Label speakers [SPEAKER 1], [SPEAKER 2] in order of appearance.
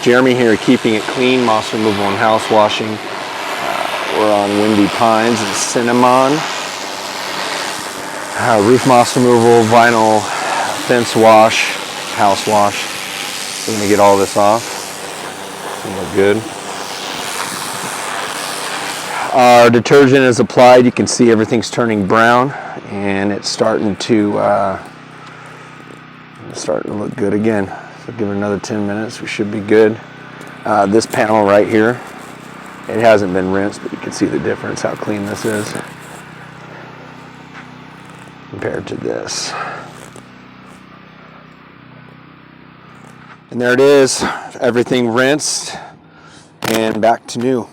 [SPEAKER 1] Jeremy here, keeping it clean, moss removal and house washing. We're on Windy Pines and Cinnamon. Roof moss removal, vinyl fence wash, house wash. We're going to get all this off. It'll look good. Our detergent is applied. You can see everything's turning brown, and it's starting to look good again. So give it another 10 minutes. We should be good. This panel right here, it hasn't been rinsed, but you can see the difference, how clean this is compared to this. And there it is, everything rinsed and back to new.